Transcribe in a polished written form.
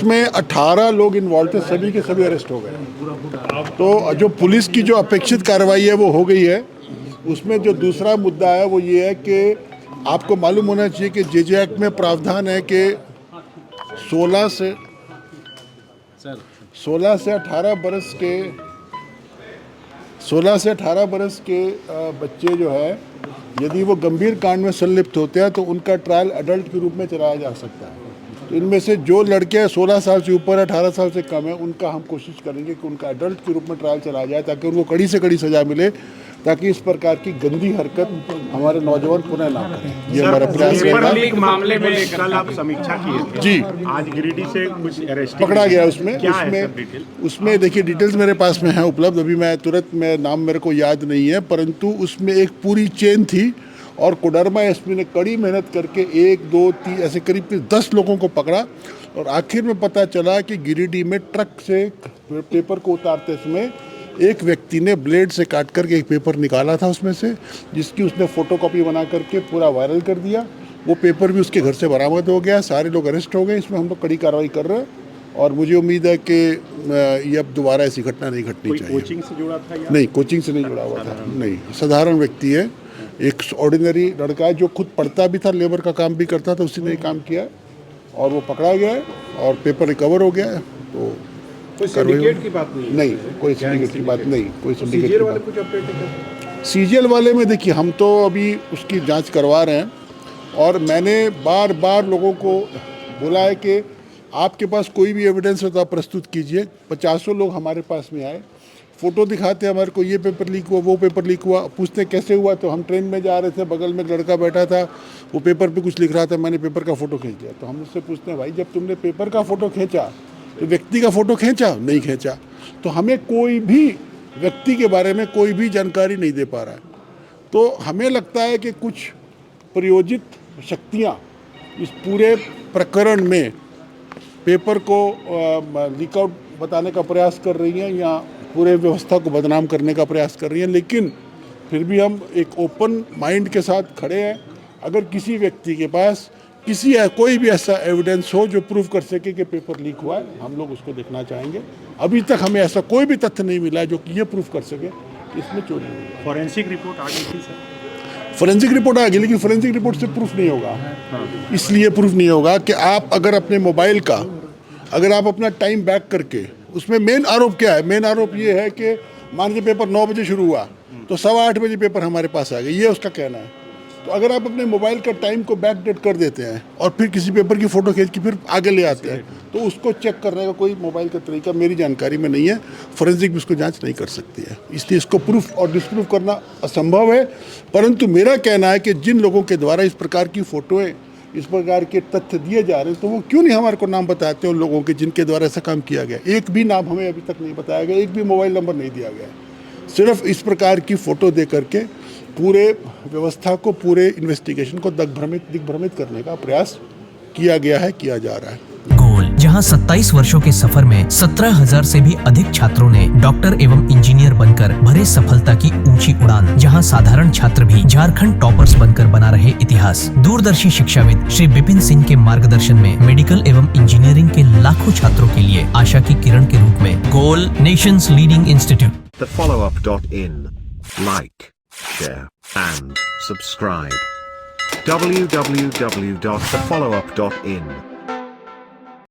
इसमें 18 लोग इन्वॉल्व थे, सभी के सभी अरेस्ट हो गए। तो जो पुलिस की जो अपेक्षित कार्रवाई है वो हो गई है। उसमें जो दूसरा मुद्दा है वो ये है कि आपको मालूम होना चाहिए कि जेजे एक्ट में प्रावधान है कि 16 से 18 बरस के बच्चे जो है, यदि वो गंभीर कांड में संलिप्त होते हैं तो उनका ट्रायल एडल्ट के रूप में चलाया जा सकता है। तो इनमें से जो लड़के 16 साल से ऊपर 18 साल से कम है, उनका हम कोशिश करेंगे कि उनका एडल्ट के रूप में ट्रायल चलाया जाए, ताकि उनको कड़ी से कड़ी सज़ा मिले, ताकि इस प्रकार की गंदी हरकत हमारे नौजवान पुनः ना करें। ये हमारा प्रयास रहेगा। मामले में कल आप समीक्षा किए थे जी, आज गिरिडीह से कुछ अरेस्ट पकड़ा गया उसमें। उसमें देखिए डिटेल्स मेरे पास में है उपलब्ध, अभी मैं तुरंत में नाम मेरे को याद नहीं है, परंतु उसमें एक पूरी चेन थी और कोडरमा एसपी ने कड़ी मेहनत करके 1, 2, 3 ऐसे करीब 10 लोगों को पकड़ा और आखिर में पता चला कि गिरिडीह में ट्रक से पेपर को उतारते समय एक व्यक्ति ने ब्लेड से काट करके एक पेपर निकाला था उसमें से, जिसकी उसने फोटोकॉपी बना करके पूरा वायरल कर दिया। वो पेपर भी उसके घर से बरामद हो गया, सारे लोग अरेस्ट हो गए। इसमें हम लोग कड़ी कार्रवाई कर रहे हैं और मुझे उम्मीद है कि ये अब दोबारा ऐसी घटना नहीं घटनी चाहिए। कोचिंग से जुड़ा था या? नहीं, कोचिंग से नहीं जुड़ा हुआ था, नहीं, साधारण व्यक्ति है, एक ऑर्डिनरी लड़का है जो खुद पढ़ता भी था, लेबर का काम भी करता था, उसी ने काम किया और वो पकड़ा गया है और पेपर रिकवर हो गया है। तो कोई सिंडिकेट की बात नहीं? कोई सिंडिकेट की बात नहीं, कोई सिंडिकेट सीजीएल की वाले बात। कुछ अपडेट है? सीजीएल वाले में देखिए, हम तो अभी उसकी जांच करवा रहे हैं और मैंने बार बार लोगों को बोला है कि आपके पास कोई भी एविडेंस हो तो आप प्रस्तुत कीजिए। 50 लोग हमारे पास में आए, फ़ोटो दिखाते हैं हमारे को, ये पेपर लीक हुआ, वो पेपर लीक हुआ, पूछते कैसे हुआ, तो हम ट्रेन में जा रहे थे, बगल में एक लड़का बैठा था, वो पेपर पे कुछ लिख रहा था, मैंने पेपर का फ़ोटो खींच लिया। तो हम उससे पूछते हैं, भाई जब तुमने पेपर का फ़ोटो खींचा तो व्यक्ति का फ़ोटो खींचा? नहीं खींचा। तो हमें कोई भी व्यक्ति के बारे में कोई भी जानकारी नहीं दे पा रहा है। तो हमें लगता है कि कुछ प्रयोजित शक्तियाँ इस पूरे प्रकरण में पेपर को लीक आउट बताने का प्रयास कर रही हैं या पूरे व्यवस्था को बदनाम करने का प्रयास कर रही हैं, लेकिन फिर भी हम एक ओपन माइंड के साथ खड़े हैं। अगर किसी व्यक्ति के पास कोई भी ऐसा एविडेंस हो जो प्रूव कर सके कि पेपर लीक हुआ है, हम लोग उसको देखना चाहेंगे। अभी तक हमें ऐसा कोई भी तथ्य नहीं मिला है जो कि ये प्रूव कर सके कि इसमें चोरी हुई है। फॉरेंसिक रिपोर्ट आ गई थी सर? फॉरेंसिक रिपोर्ट आ गई, लेकिन फॉरेंसिक रिपोर्ट से प्रूफ नहीं होगा। इसलिए प्रूफ नहीं होगा कि आप अगर अपने मोबाइल का अगर आप अपना टाइम बैक करके, उसमें मेन आरोप क्या है? मेन आरोप ये है कि मान लीजिए पेपर 9 बजे शुरू हुआ तो 8:15 बजे पेपर हमारे पास आ गया, ये उसका कहना है। तो अगर आप अपने मोबाइल का टाइम को बैक डेट कर देते हैं और फिर किसी पेपर की फ़ोटो खींच के फिर आगे ले आते हैं, तो उसको चेक करने का कोई मोबाइल का तरीका मेरी जानकारी में नहीं है। फॉरेंसिक भी उसको जांच नहीं कर सकती है, इसलिए इसको प्रूफ और डिसप्रूफ करना असंभव है। परंतु मेरा कहना है कि जिन लोगों के द्वारा इस प्रकार की फ़ोटोएँ, इस प्रकार के तथ्य दिए जा रहे हैं, तो वो क्यों नहीं हमारे को नाम बताते हैं उन लोगों के जिनके द्वारा ऐसा काम किया गया। एक भी नाम हमें अभी तक नहीं बताया गया, एक भी मोबाइल नंबर नहीं दिया गया। सिर्फ इस प्रकार की फ़ोटो दे करके पूरे व्यवस्था को, पूरे इन्वेस्टिगेशन को दिग्भ्रमित करने का प्रयास किया गया है, किया जा रहा है। गोल, जहां 27 वर्षों के सफर में 17,000 से भी अधिक छात्रों ने डॉक्टर एवं इंजीनियर बनकर भरे सफलता की ऊंची उड़ान, जहां साधारण छात्र भी झारखंड टॉपर्स बनकर बना रहे इतिहास। दूरदर्शी शिक्षाविद श्री विपिन सिंह के मार्गदर्शन में मेडिकल एवं इंजीनियरिंग के लाखों छात्रों के लिए आशा की किरण के रूप में गोल, nations leading institute. TheFollowUp.in. Like, share and subscribe. www.thefollowup.in